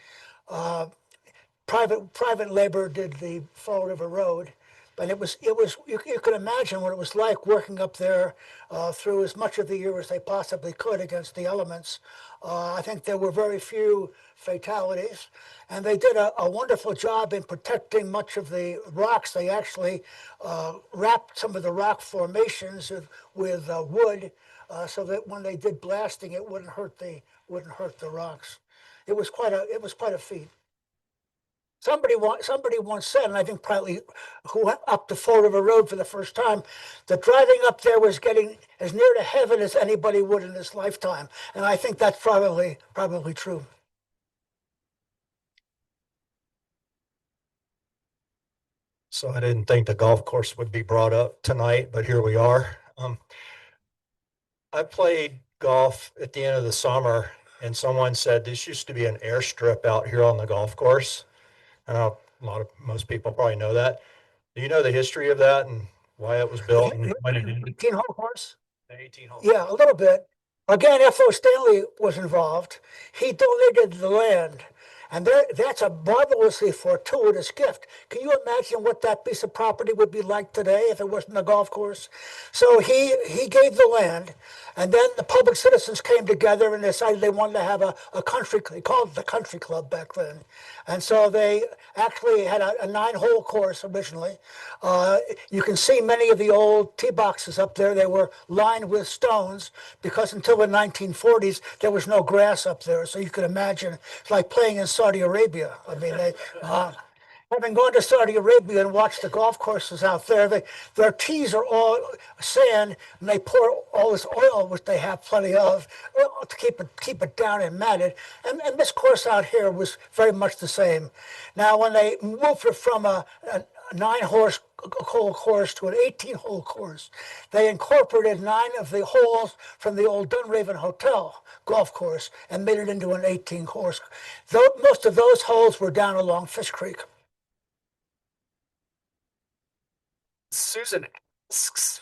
Private labor did the Fall River Road, but you can imagine what it was like working up there through as much of the year as they possibly could against the elements. I think there were very few fatalities, and they did a wonderful job in protecting much of the rocks. They actually wrapped some of the rock formations with wood so that when they did blasting, it wouldn't hurt the rocks. It was quite a feat. Somebody once said, and I think probably who went up to Fall River Road for the first time, that driving up there was getting as near to heaven as anybody would in his lifetime. And I think that's probably true. So I didn't think the golf course would be brought up tonight, but here we are. I played golf at the end of the summer, and someone said this used to be an airstrip out here on the golf course. I know most people probably know that. Do you know the history of that and why it was built and when it ended? 18-hole course? The 18 hole. Yeah, a little bit. Again, F.O. Stanley was involved. He donated the land. And that's a marvelously fortuitous gift. Can you imagine what that piece of property would be like today if it wasn't a golf course? So he gave the land, And then the public citizens came together and decided they wanted to have a country, they called it the country club back then. And so they actually had a 9-hole course originally. You can see many of the old tee boxes up there. They were lined with stones because until the 1940s, there was no grass up there. So you could imagine it's like playing in Saudi Arabia. I mean, having gone to Saudi Arabia and watched the golf courses out there, their tees are all sand, and they pour all this oil, which they have plenty of, to keep it down and matted. And this course out here was very much the same. Now, when they moved it from a 9-hole course to an 18-hole course, they incorporated 9 of the holes from the old Dunraven Hotel golf course and made it into an 18 course. Most of those holes were down along Fish Creek. Susan asks,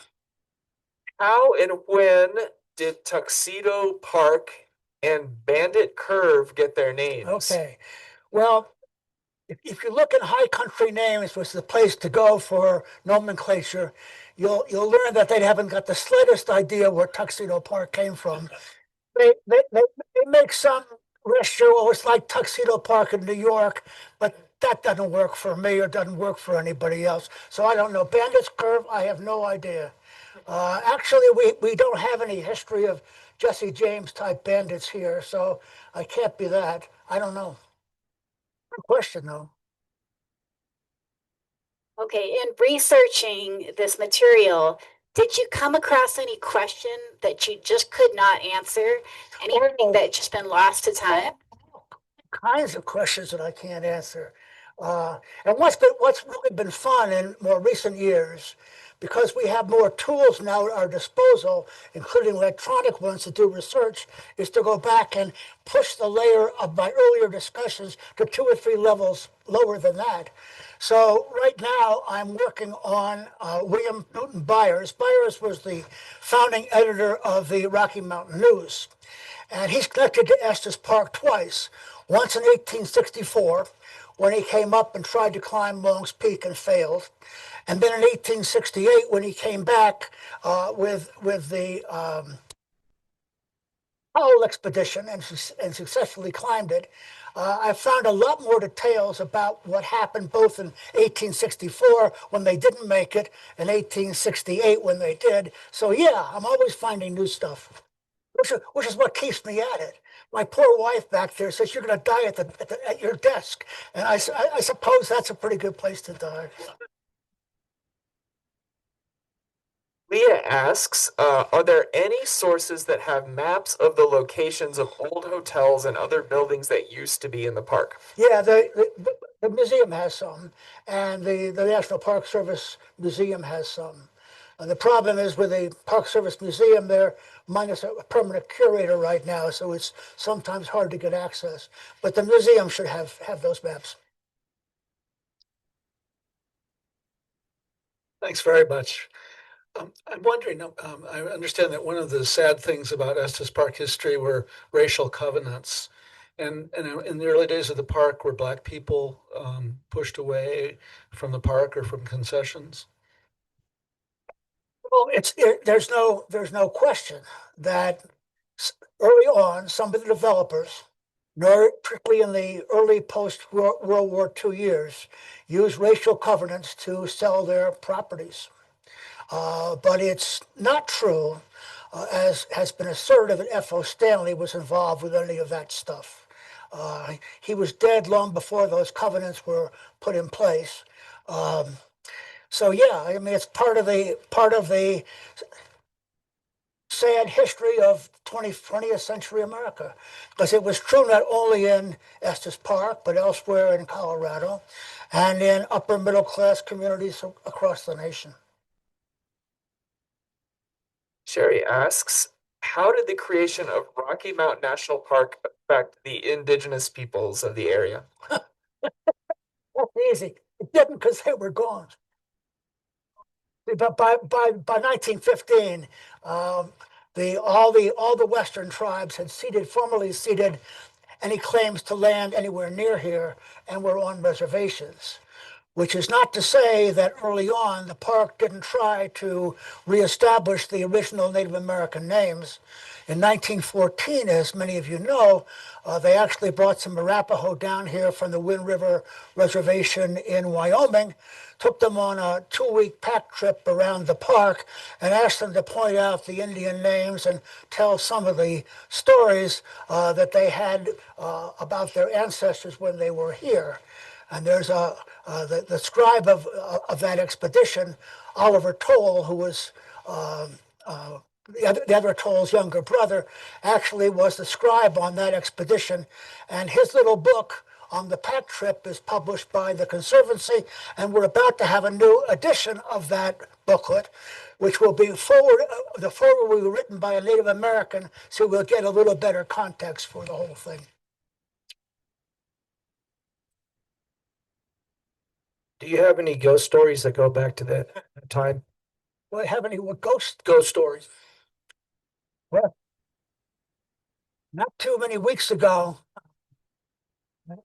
how and when did Tuxedo Park and Bandit Curve get their names? Okay. Well, if you look at high country names, which is the place to go for nomenclature, you'll learn that they haven't got the slightest idea where Tuxedo Park came from. They make some gesture, oh, it's like Tuxedo Park in New York, but that doesn't work for me or doesn't work for anybody else. So I don't know. Bandit's Curve, I have no idea. Actually, we don't have any history of Jesse James type bandits here, so I can't be that. I don't know. Good question, though. Okay, in researching this material, did you come across any question that you just could not answer? Anything that just been lost to time? Kinds of questions that I can't answer. And what's really been fun in more recent years, because we have more tools now at our disposal, including electronic ones to do research, is to go back and push the layer of my earlier discussions to 2 or 3 levels lower than that. So right now I'm working on William Newton Byers. Byers was the founding editor of the Rocky Mountain News. And he's connected to Estes Park twice. Once in 1864, when he came up and tried to climb Long's Peak and failed. And then in 1868, when he came back with the Powell expedition and successfully climbed it. I found a lot more details about what happened both in 1864 when they didn't make it and 1868 when they did. So yeah, I'm always finding new stuff, which is what keeps me at it. My poor wife back there says you're going to die at your desk, and I suppose that's a pretty good place to die. Leah asks, are there any sources that have maps of the locations of old hotels and other buildings that used to be in the park? Yeah, the museum has some, and the National Park Service Museum has some. The problem is with the Park Service Museum, they're minus a permanent curator right now, so it's sometimes hard to get access. But the museum should have those maps. Thanks very much. I'm wondering, I understand that one of the sad things about Estes Park history were racial covenants. And in the early days of the park, were Black people pushed away from the park or from concessions? Well, there's no question that early on, some of the developers, particularly in the early post-World War II years, used racial covenants to sell their properties. But it's not true, as has been asserted, that F.O. Stanley was involved with any of that stuff. He was dead long before those covenants were put in place. So yeah, I mean, it's part of the sad history of 20th century America, because it was true not only in Estes Park, but elsewhere in Colorado and in upper middle class communities across the nation. Sherry asks, how did the creation of Rocky Mountain National Park affect the indigenous peoples of the area? That's easy. It didn't because they were gone. But by 1915, all the Western tribes had formally ceded any claims to land anywhere near here and were on reservations. which is not to say that early on the park didn't try to reestablish the original Native American names. In 1914, as many of you know, they actually brought some Arapaho down here from the Wind River Reservation in Wyoming, took them on a 2-week pack trip around the park, and asked them to point out the Indian names and tell some of the stories that they had about their ancestors when they were here. And there's the scribe of that expedition, Oliver Toll, who was the other Toll's younger brother, actually was the scribe on that expedition. And his little book on the pack trip is published by the Conservancy, and we're about to have a new edition of that booklet, which will be the forward will be written by a Native American, so we'll get a little better context for the whole thing. Do you have any ghost stories that go back to that time? Do I have any ghost stories? Well, not too many weeks ago,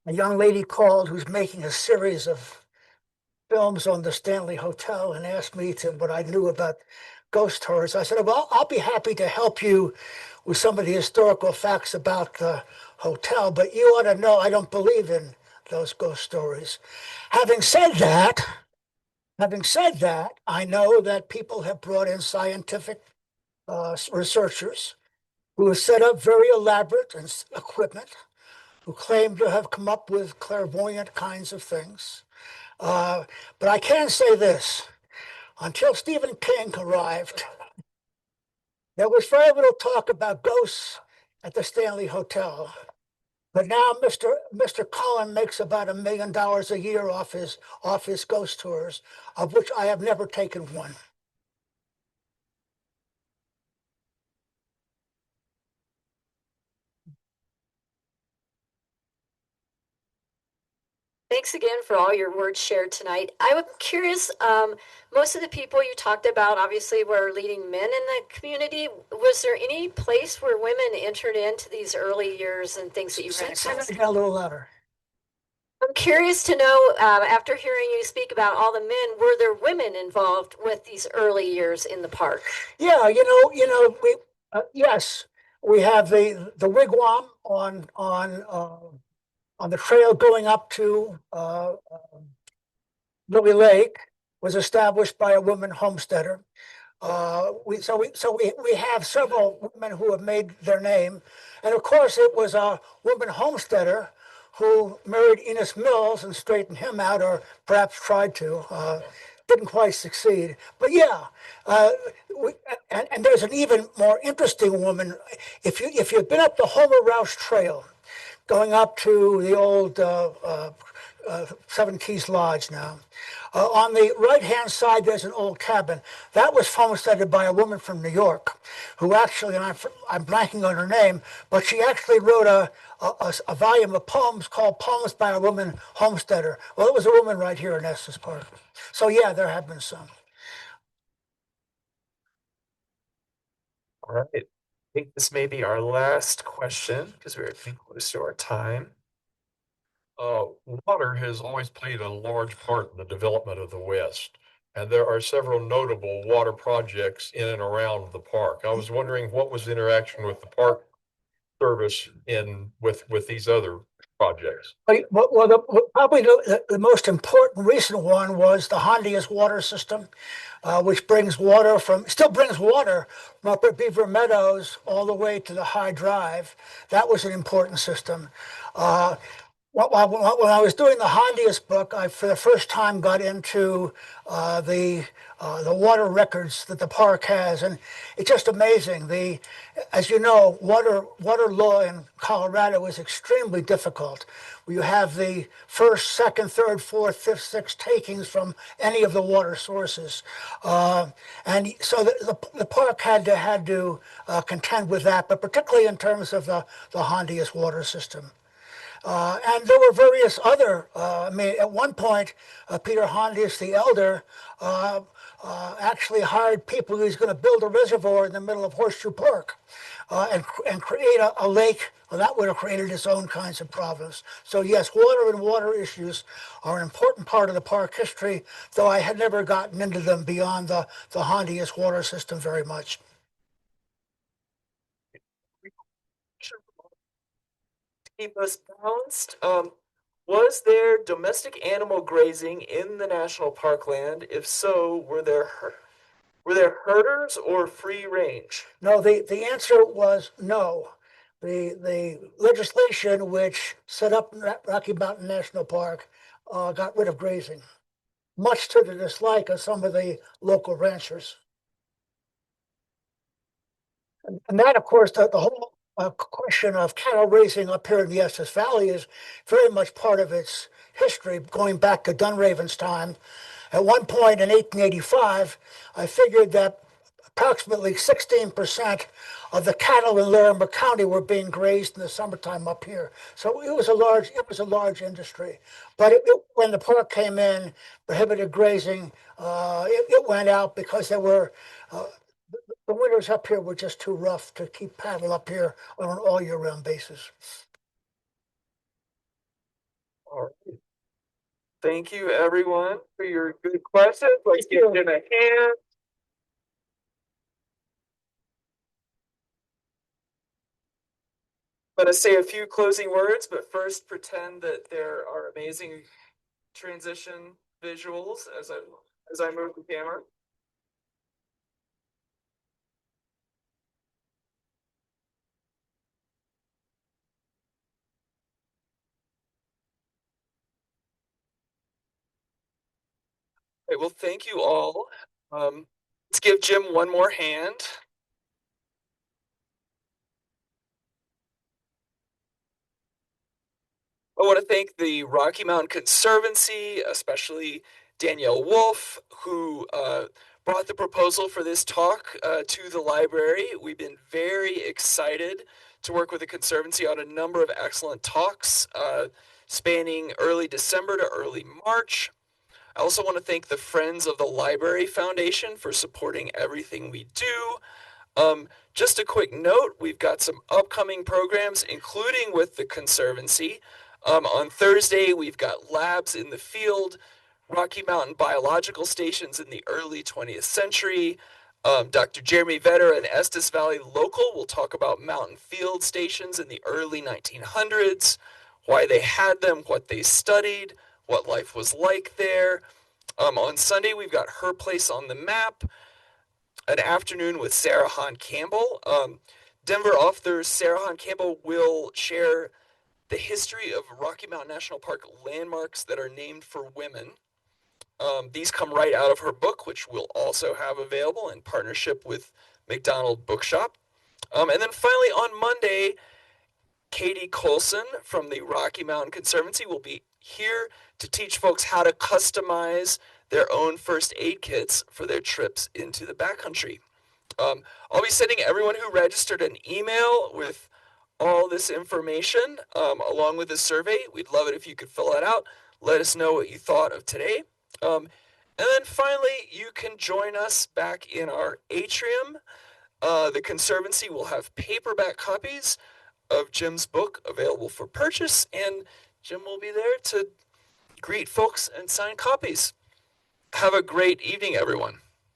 a young lady called who's making a series of films on the Stanley Hotel and asked me what I knew about ghost tours. I said, well, I'll be happy to help you with some of the historical facts about the hotel, but you ought to know I don't believe in those ghost stories. Having said that, I know that people have brought in scientific researchers who have set up very elaborate equipment, who claim to have come up with clairvoyant kinds of things. But I can say this, until Stephen King arrived, there was very little talk about ghosts at the Stanley Hotel. But now Mr. Cullen makes about $1 million a year off his ghost tours, of which I have never taken one. Thanks again for all your words shared tonight. I'm curious, most of the people you talked about obviously were leading men in the community. Was there any place where women entered into these early years and things that you ran across? A little louder. I'm curious to know, after hearing you speak about all the men, were there women involved with these early years in the park? Yeah, yes, we have the wigwam on the trail going up to Lily Lake was established by a woman homesteader. We have several women who have made their name, and of course it was a woman homesteader who married Enos Mills and straightened him out, or perhaps tried to. Didn't quite succeed, but yeah. And there's an even more interesting woman. If you've been up the Homer Rouse Trail, going up to the old Seven Keys Lodge now. On the right-hand side, there's an old cabin. That was homesteaded by a woman from New York, who actually, and I'm blanking on her name, but she actually wrote a volume of poems called Poems by a Woman Homesteader. Well, it was a woman right here in Estes Park. So yeah, there have been some. All right. I think this may be our last question because we're getting close to our time. Water has always played a large part in the development of the West, and there are several notable water projects in and around the park. I was wondering what was the interaction with the Park Service with these other projects? Well, probably the most important recent one was the Hondius water system, which still brings water from up at Beaver Meadows all the way to the High Drive. That was an important system. When I was doing the Hondius book, I for the first time got into the water records that the park has, and it's just amazing. As you know, water law in Colorado is extremely difficult. You have the first, second, third, fourth, fifth, sixth takings from any of the water sources, and so the park had to contend with that, but particularly in terms of the Hondius water system. And there were various other, I mean, at one point, Peter Hondius the Elder actually hired people who was going to build a reservoir in the middle of Horseshoe Park and create a lake. Well, that would have created its own kinds of problems. So yes, water and water issues are an important part of the park history, though I had never gotten into them beyond the Hondius water system very much. Keep us balanced. Was there domestic animal grazing in the national park land? If so, were there herders or free range? No, the answer was no. The legislation which set up Rocky Mountain National Park got rid of grazing, much to the dislike of some of the local ranchers. And that, of course, the whole question of cattle raising up here in the Estes Valley is very much part of its history, going back to Dunraven's time. At one point in 1885, I figured that approximately 16% of the cattle in Larimer County were being grazed in the summertime up here. So it was a large industry. But when the park came in, prohibited grazing, it went out because there were the winters up here were just too rough to keep cattle up here on an all year round basis. All right. Thank you, everyone, for your good questions. Let's give them a hand. I'm going to say a few closing words, but first pretend that there are amazing transition visuals as I move the camera. All right, well, thank you all. Let's give Jim one more hand. I want to thank the Rocky Mountain Conservancy, especially Danielle Wolf, who brought the proposal for this talk to the library. We've been very excited to work with the Conservancy on a number of excellent talks spanning early December to early March. I also want to thank the Friends of the Library Foundation for supporting everything we do. Just a quick note, we've got some upcoming programs, including with the Conservancy. On Thursday, we've got Labs in the Field, Rocky Mountain Biological Stations in the early 20th century. Dr. Jeremy Vetter and Estes Valley Local will talk about mountain field stations in the early 1900s, why they had them, what they studied, what life was like there. On Sunday, we've got Her Place on the Map, an afternoon with Sarah Hahn Campbell. Denver author Sarah Hahn Campbell will share the history of Rocky Mountain National Park landmarks that are named for women. These come right out of her book, which we'll also have available in partnership with McDonald Bookshop. And then finally on Monday, Katie Colson from the Rocky Mountain Conservancy will be here to teach folks how to customize their own first aid kits for their trips into the backcountry. I'll be sending everyone who registered an email with all this information along with this survey. We'd love it if you could fill that out. Let us know what you thought of today. And then finally, you can join us back in our atrium. The Conservancy will have paperback copies of Jim's book available for purchase, and Jim will be there to greet folks and sign copies. Have a great evening, everyone.